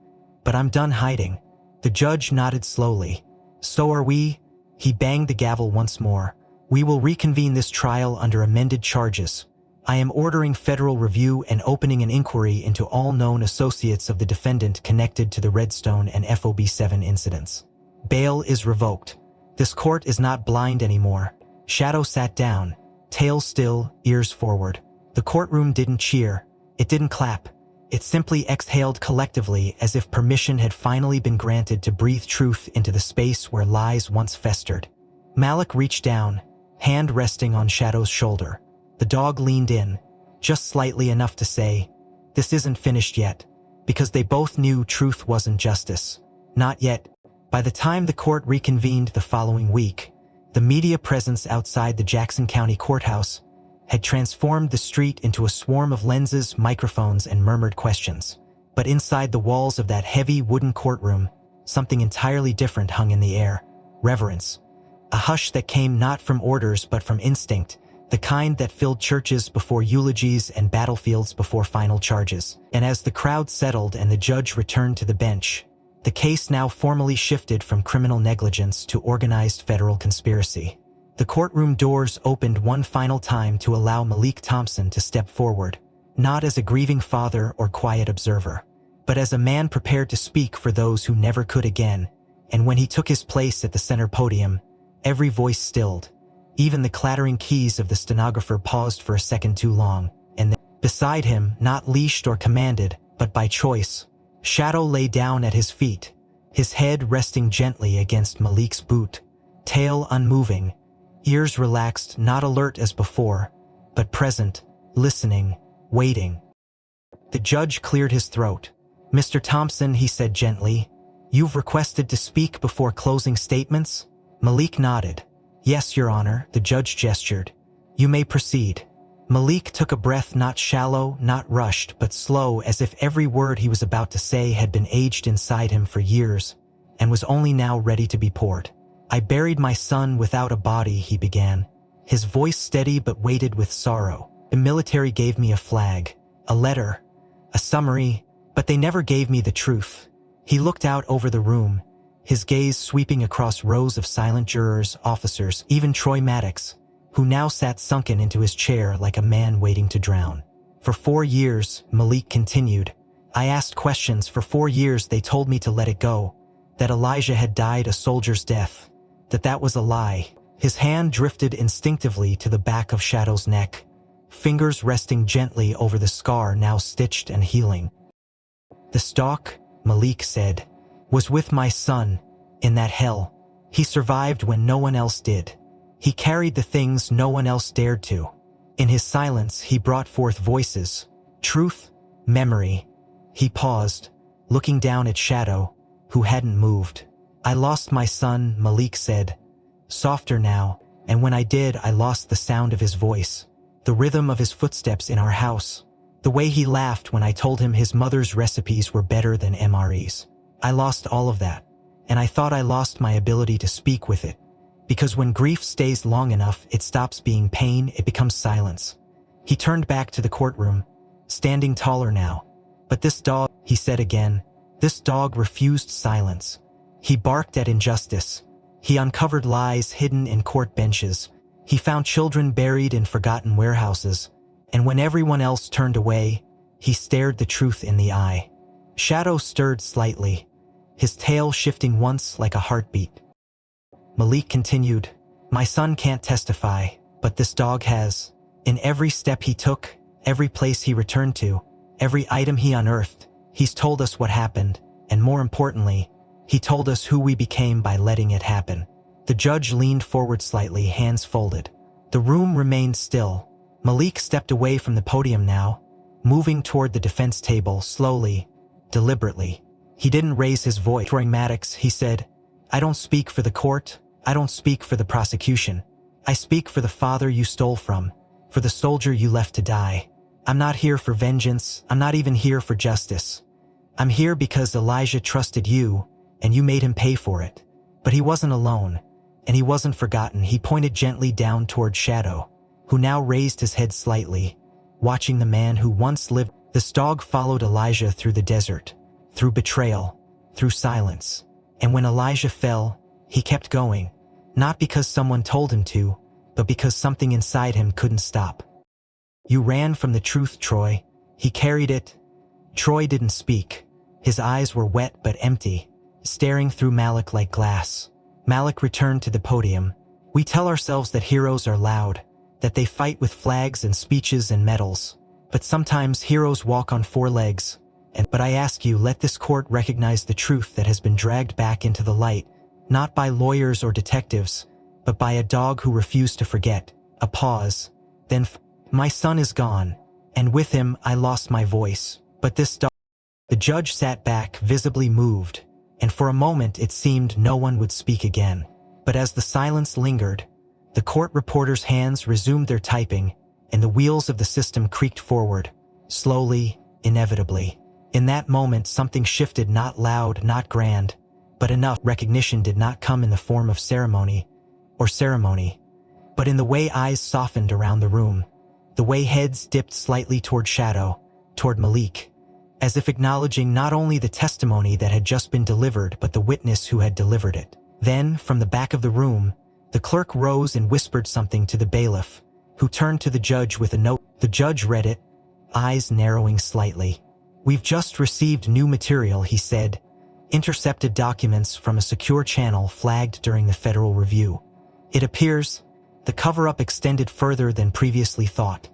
But I'm done hiding. The judge nodded slowly. So are we. He banged the gavel once more. We will reconvene this trial under amended charges. I am ordering federal review and opening an inquiry into all known associates of the defendant connected to the Redstone and FOB 7 incidents. Bail is revoked. This court is not blind anymore. Shadow sat down, tail still, ears forward. The courtroom didn't cheer. It didn't clap. It simply exhaled collectively, as if permission had finally been granted to breathe truth into the space where lies once festered. Malik reached down, hand resting on Shadow's shoulder. The dog leaned in, just slightly enough to say, "This isn't finished yet," because they both knew truth wasn't justice. Not yet. By the time the court reconvened the following week, The media presence outside the Jackson County Courthouse had transformed the street into a swarm of lenses, microphones, and murmured questions. But inside the walls of that heavy wooden courtroom, something entirely different hung in the air: reverence. A hush that came not from orders but from instinct, the kind that filled churches before eulogies and battlefields before final charges. And as the crowd settled and the judge returned to the bench, the case now formally shifted from criminal negligence to organized federal conspiracy. The courtroom doors opened one final time to allow Malik Thompson to step forward, not as a grieving father or quiet observer, but as a man prepared to speak for those who never could again. And when he took his place at the center podium, every voice stilled. Even the clattering keys of the stenographer paused for a second too long, and then, beside him, not leashed or commanded, but by choice, Shadow lay down at his feet, his head resting gently against Malik's boot, tail unmoving, ears relaxed, not alert as before, but present, listening, waiting. The judge cleared his throat. "Mr. Thompson," he said gently, "you've requested to speak before closing statements?" Malik nodded. "Yes, Your Honor," the judge gestured. "You may proceed." Malik took a breath, not shallow, not rushed, but slow, as if every word he was about to say had been aged inside him for years, and was only now ready to be poured. "I buried my son without a body," he began, his voice steady but weighted with sorrow. "The military gave me a flag, a letter, a summary, but they never gave me the truth." He looked out over the room, his gaze sweeping across rows of silent jurors, officers, even Troy Maddox, who now sat sunken into his chair like a man waiting to drown. "For 4 years," Malik continued, "I asked questions. For 4 years they told me to let it go, that Elijah had died a soldier's death, that was a lie." His hand drifted instinctively to the back of Shadow's neck, fingers resting gently over the scar now stitched and healing. "The stalk," Malik said, "was with my son, in that hell. He survived when no one else did. He carried the things no one else dared to. In his silence he brought forth voices, truth, memory." He paused, looking down at Shadow, who hadn't moved. "I lost my son," Malik said, softer now, "and when I did, I lost the sound of his voice, the rhythm of his footsteps in our house, the way he laughed when I told him his mother's recipes were better than MRE's. I lost all of that, and I thought I lost my ability to speak with it. Because when grief stays long enough, it stops being pain, it becomes silence." He turned back to the courtroom, standing taller now. "But this dog," he said again, "this dog refused silence. He barked at injustice. He uncovered lies hidden in court benches. He found children buried in forgotten warehouses. And when everyone else turned away, he stared the truth in the eye." Shadow stirred slightly, his tail shifting once like a heartbeat. Malik continued, "My son can't testify, but this dog has. In every step he took, every place he returned to, every item he unearthed, he's told us what happened, and more importantly, he told us who we became by letting it happen." The judge leaned forward slightly, hands folded. The room remained still. Malik stepped away from the podium now, moving toward the defense table slowly, deliberately. He didn't raise his voice. "Troy Maddox," he said, "I don't speak for the court. I don't speak for the prosecution. I speak for the father you stole from, for the soldier you left to die. I'm not here for vengeance. I'm not even here for justice. I'm here because Elijah trusted you, and you made him pay for it. But he wasn't alone, and he wasn't forgotten." He pointed gently down toward Shadow, who now raised his head slightly, watching the man who once lived. "This dog followed Elijah through the desert, through betrayal, through silence. And when Elijah fell, he kept going. Not because someone told him to, but because something inside him couldn't stop. You ran from the truth, Troy. He carried it." Troy didn't speak. His eyes were wet but empty, staring through Malik like glass. Malik returned to the podium. "We tell ourselves that heroes are loud, that they fight with flags and speeches and medals. But sometimes heroes walk on 4 legs. But I ask you, let this court recognize the truth that has been dragged back into the light, not by lawyers or detectives, but by a dog who refused to forget." A pause. Then, "My son is gone, and with him I lost my voice. But this dog..." The judge sat back, visibly moved, and for a moment it seemed no one would speak again. But as the silence lingered, the court reporter's hands resumed their typing, and the wheels of the system creaked forward, slowly, inevitably. In that moment, something shifted, not loud, not grand, but enough. Recognition did not come in the form of ceremony, but in the way eyes softened around the room, the way heads dipped slightly toward Shadow, toward Malik, as if acknowledging not only the testimony that had just been delivered but the witness who had delivered it. Then, from the back of the room, the clerk rose and whispered something to the bailiff, who turned to the judge with a note. The judge read it, eyes narrowing slightly. "We've just received new material," he said. "Intercepted documents from a secure channel flagged during the federal review. It appears the cover-up extended further than previously thought."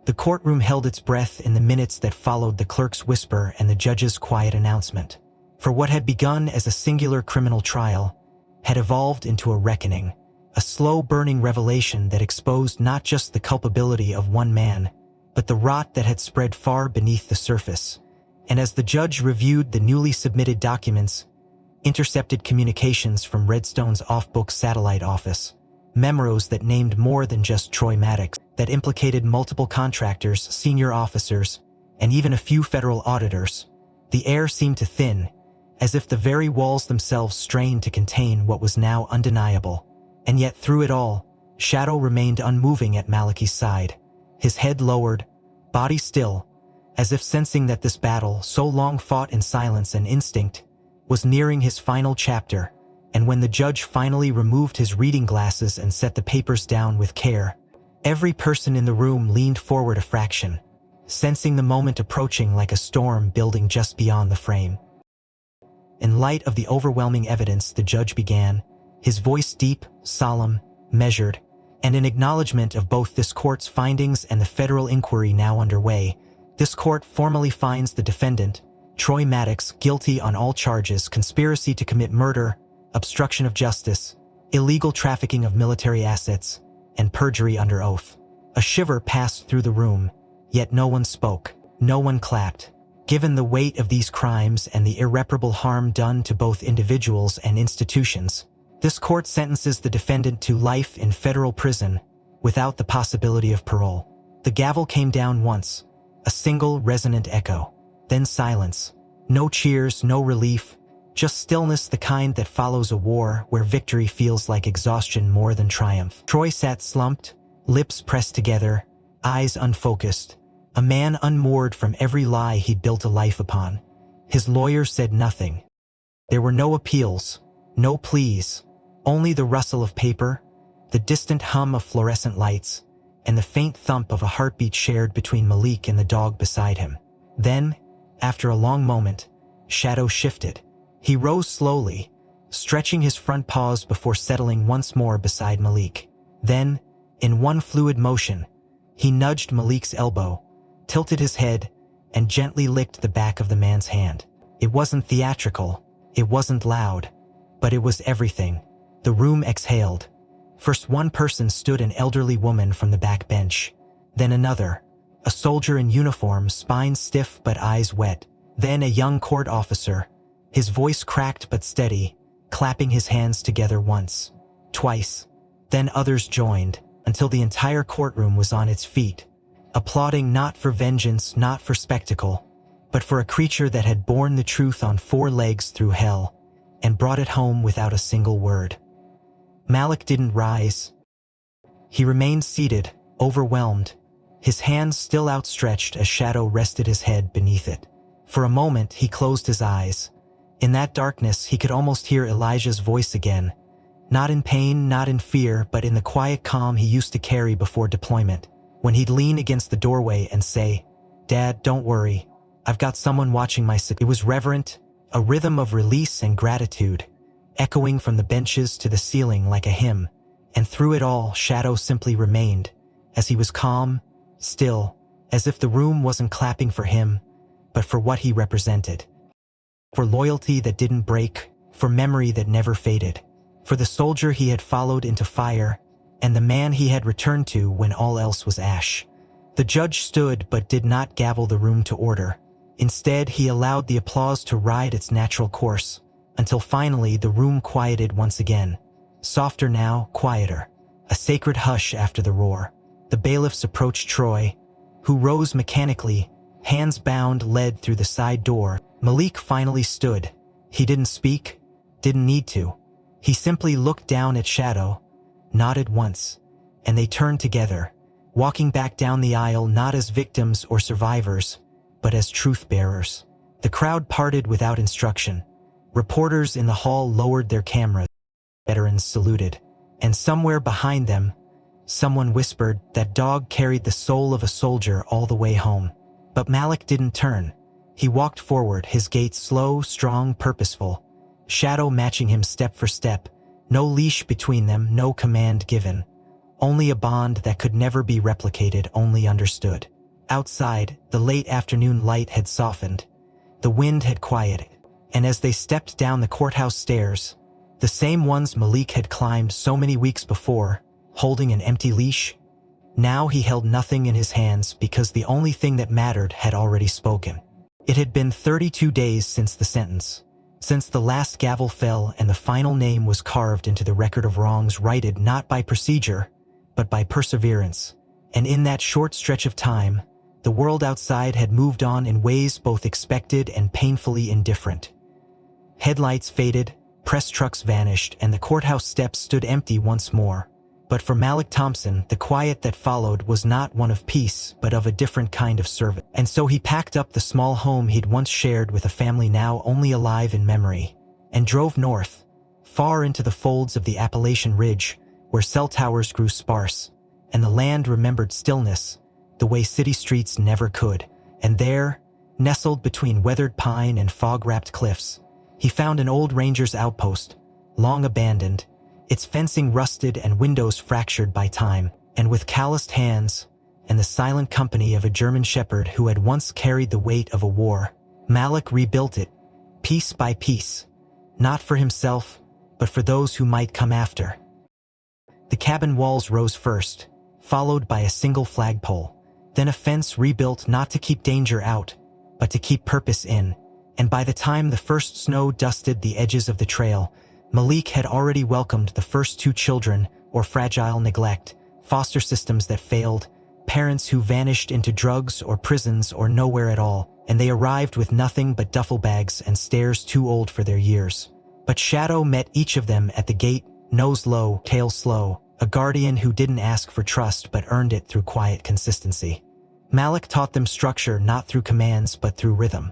The courtroom held its breath in the minutes that followed the clerk's whisper and the judge's quiet announcement. For what had begun as a singular criminal trial had evolved into a reckoning, a slow-burning revelation that exposed not just the culpability of one man, but the rot that had spread far beneath the surface. And as the judge reviewed the newly submitted documents, intercepted communications from Redstone's off-book satellite office, memos that named more than just Troy Maddox, that implicated multiple contractors, senior officers, and even a few federal auditors, the air seemed to thin, as if the very walls themselves strained to contain what was now undeniable. And yet through it all, Shadow remained unmoving at Malik's side, his head lowered, body still, as if sensing that this battle, so long fought in silence and instinct, was nearing his final chapter. And when the judge finally removed his reading glasses and set the papers down with care, every person in the room leaned forward a fraction, sensing the moment approaching like a storm building just beyond the frame. In light of the overwhelming evidence, the judge began, his voice deep, solemn, measured, and in acknowledgement of both this court's findings and the federal inquiry now underway. This court formally finds the defendant, Troy Maddox, guilty on all charges: conspiracy to commit murder, obstruction of justice, illegal trafficking of military assets, and perjury under oath. A shiver passed through the room, yet no one spoke, no one clapped. Given the weight of these crimes and the irreparable harm done to both individuals and institutions, this court sentences the defendant to life in federal prison without the possibility of parole. The gavel came down once, a single resonant echo, then silence. No cheers, no relief, just stillness, the kind that follows a war where victory feels like exhaustion more than triumph. Troy sat slumped, lips pressed together, eyes unfocused, a man unmoored from every lie he'd built a life upon. His lawyer said nothing. There were no appeals, no pleas, only the rustle of paper, the distant hum of fluorescent lights, and the faint thump of a heartbeat shared between Malik and the dog beside him. Then, after a long moment, Shadow shifted. He rose slowly, stretching his front paws before settling once more beside Malik. Then, in one fluid motion, he nudged Malik's elbow, tilted his head, and gently licked the back of the man's hand. It wasn't theatrical, it wasn't loud, but it was everything. The room exhaled. First one person stood, an elderly woman from the back bench. Then another, a soldier in uniform, spine stiff but eyes wet. Then a young court officer, his voice cracked but steady, clapping his hands together once, twice. Then others joined, until the entire courtroom was on its feet, applauding not for vengeance, not for spectacle, but for a creature that had borne the truth on 4 legs through hell, and brought it home without a single word. Malik didn't rise. He remained seated, overwhelmed, his hands still outstretched as Shadow rested his head beneath it. For a moment he closed his eyes. In that darkness he could almost hear Elijah's voice again, not in pain, not in fear, but in the quiet calm he used to carry before deployment, when he'd lean against the doorway and say, "Dad, don't worry, I've got someone watching my sick." It was reverent, a rhythm of release and gratitude, echoing from the benches to the ceiling like a hymn, and through it all Shadow simply remained, as he was calm, still, as if the room wasn't clapping for him, but for what he represented. For loyalty that didn't break, for memory that never faded, for the soldier he had followed into fire, and the man he had returned to when all else was ash. The judge stood but did not gavel the room to order. Instead, he allowed the applause to ride its natural course, until finally the room quieted once again, Softer now, quieter. A sacred hush after the roar. The bailiffs approached Troy, who rose mechanically, hands bound, led through the side door. Malik finally stood. He didn't speak, didn't need to. He simply looked down at Shadow, nodded once, and they turned together, walking back down the aisle not as victims or survivors, but as truth-bearers. The crowd parted without instruction. Reporters in the hall lowered their cameras. Veterans saluted. And somewhere behind them, someone whispered, "That dog carried the soul of a soldier all the way home." But Malik didn't turn. He walked forward, his gait slow, strong, purposeful. Shadow matching him step for step. No leash between them, no command given. Only a bond that could never be replicated, only understood. Outside, the late afternoon light had softened. The wind had quieted. And as they stepped down the courthouse stairs, the same ones Malik had climbed so many weeks before, holding an empty leash, now he held nothing in his hands because the only thing that mattered had already spoken. It had been 32 days since the sentence, since the last gavel fell and the final name was carved into the record of wrongs righted not by procedure, but by perseverance. And in that short stretch of time, the world outside had moved on in ways both expected and painfully indifferent. Headlights faded, press trucks vanished, and the courthouse steps stood empty once more. But for Malik Thompson, the quiet that followed was not one of peace, but of a different kind of service. And so he packed up the small home he'd once shared with a family now only alive in memory, and drove north, far into the folds of the Appalachian Ridge, where cell towers grew sparse, and the land remembered stillness, the way city streets never could. And there, nestled between weathered pine and fog-wrapped cliffs, he found an old ranger's outpost, long abandoned, its fencing rusted and windows fractured by time. And with calloused hands and the silent company of a German shepherd who had once carried the weight of a war, Malik rebuilt it, piece by piece, not for himself, but for those who might come after. The cabin walls rose first, followed by a single flagpole, then a fence rebuilt not to keep danger out, but to keep purpose in. And by the time the first snow dusted the edges of the trail, Malik had already welcomed the first 2 children, or fragile neglect, foster systems that failed, parents who vanished into drugs or prisons or nowhere at all, and they arrived with nothing but duffel bags and stares too old for their years. But Shadow met each of them at the gate, nose low, tail slow, a guardian who didn't ask for trust but earned it through quiet consistency. Malik taught them structure not through commands but through rhythm.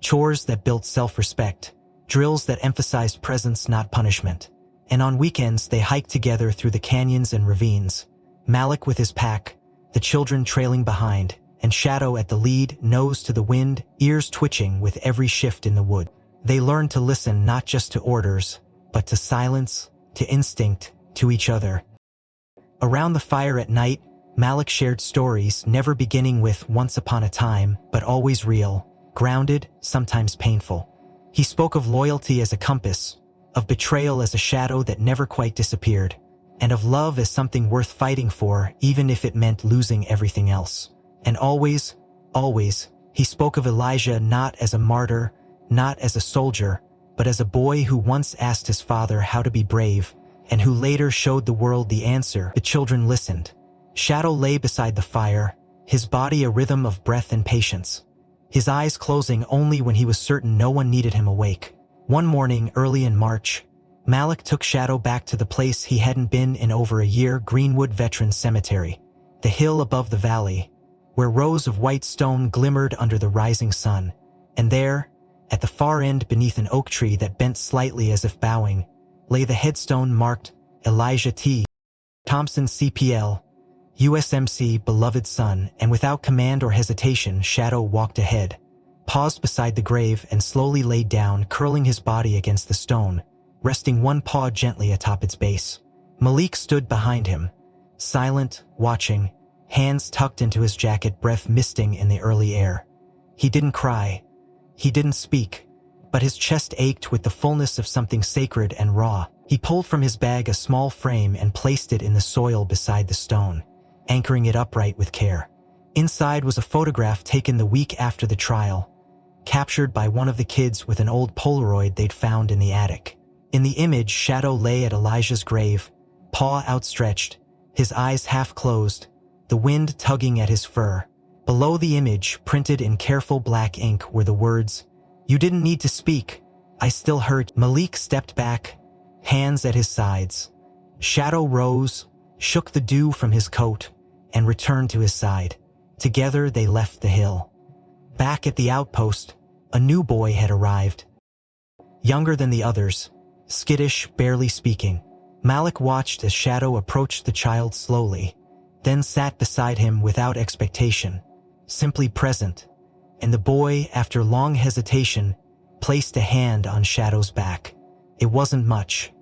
Chores that built self-respect, drills that emphasized presence not punishment. And on weekends they hiked together through the canyons and ravines, Malik with his pack, the children trailing behind, and Shadow at the lead, nose to the wind, ears twitching with every shift in the wood. They learned to listen not just to orders, but to silence, to instinct, to each other. Around the fire at night, Malik shared stories, never beginning with "once upon a time," but always real, grounded, sometimes painful. He spoke of loyalty as a compass, of betrayal as a shadow that never quite disappeared, and of love as something worth fighting for, even if it meant losing everything else. And always, always, he spoke of Elijah not as a martyr, not as a soldier, but as a boy who once asked his father how to be brave, and who later showed the world the answer. The children listened. Shadow lay beside the fire, his body a rhythm of breath and patience, his eyes closing only when he was certain no one needed him awake. One morning, early in March, Malik took Shadow back to the place he hadn't been in over a year, Greenwood Veterans Cemetery, the hill above the valley, where rows of white stone glimmered under the rising sun. And there, at the far end beneath an oak tree that bent slightly as if bowing, lay the headstone marked Elijah T. Thompson CPL, USMC, beloved son. And without command or hesitation, Shadow walked ahead, paused beside the grave, and slowly laid down, curling his body against the stone, resting one paw gently atop its base. Malik stood behind him, silent, watching, hands tucked into his jacket, breath misting in the early air. He didn't cry. He didn't speak, but his chest ached with the fullness of something sacred and raw. He pulled from his bag a small frame and placed it in the soil beside the stone, anchoring it upright with care. Inside was a photograph taken the week after the trial, captured by one of the kids with an old Polaroid they'd found in the attic. In the image, Shadow lay at Elijah's grave, paw outstretched, his eyes half closed, the wind tugging at his fur. Below the image, printed in careful black ink, were the words, "You didn't need to speak. I still heard." Malik stepped back, hands at his sides. Shadow rose, shook the dew from his coat, and returned to his side. Together they left the hill. Back at the outpost, a new boy had arrived. Younger than the others, skittish, barely speaking. Malik watched as Shadow approached the child slowly, then sat beside him without expectation, simply present, and the boy, after long hesitation, placed a hand on Shadow's back. It wasn't much,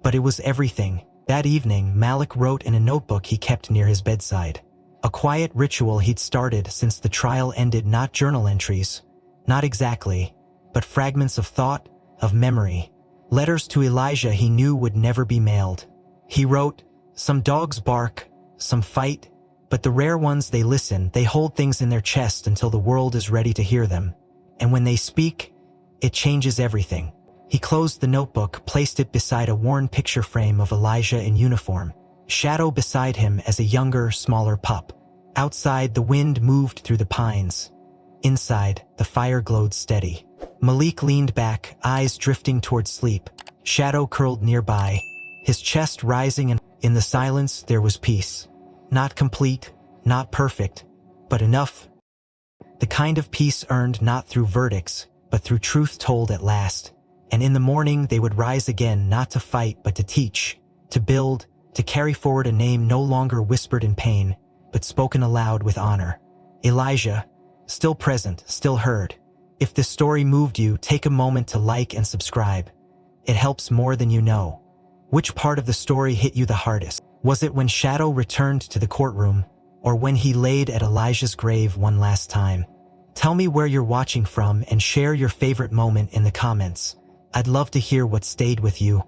but it was everything. That evening, Malik wrote in a notebook he kept near his bedside. A quiet ritual he'd started since the trial ended, not journal entries, not exactly, but fragments of thought, of memory. Letters to Elijah he knew would never be mailed. He wrote, "Some dogs bark, some fight, but the rare ones, they listen, they hold things in their chest until the world is ready to hear them. And when they speak, it changes everything." He closed the notebook, placed it beside a worn picture frame of Elijah in uniform, Shadow beside him as a younger, smaller pup. Outside, the wind moved through the pines. Inside, the fire glowed steady. Malik leaned back, eyes drifting toward sleep. Shadow curled nearby, his chest rising, and in the silence there was peace. Not complete, not perfect, but enough. The kind of peace earned not through verdicts, but through truth told at last. And in the morning they would rise again, not to fight but to teach, to build, to carry forward a name no longer whispered in pain, but spoken aloud with honor. Elijah, still present, still heard. If this story moved you, take a moment to like and subscribe. It helps more than you know. Which part of the story hit you the hardest? Was it when Shadow returned to the courtroom, or when he laid at Elijah's grave one last time? Tell me where you're watching from and share your favorite moment in the comments. I'd love to hear what stayed with you.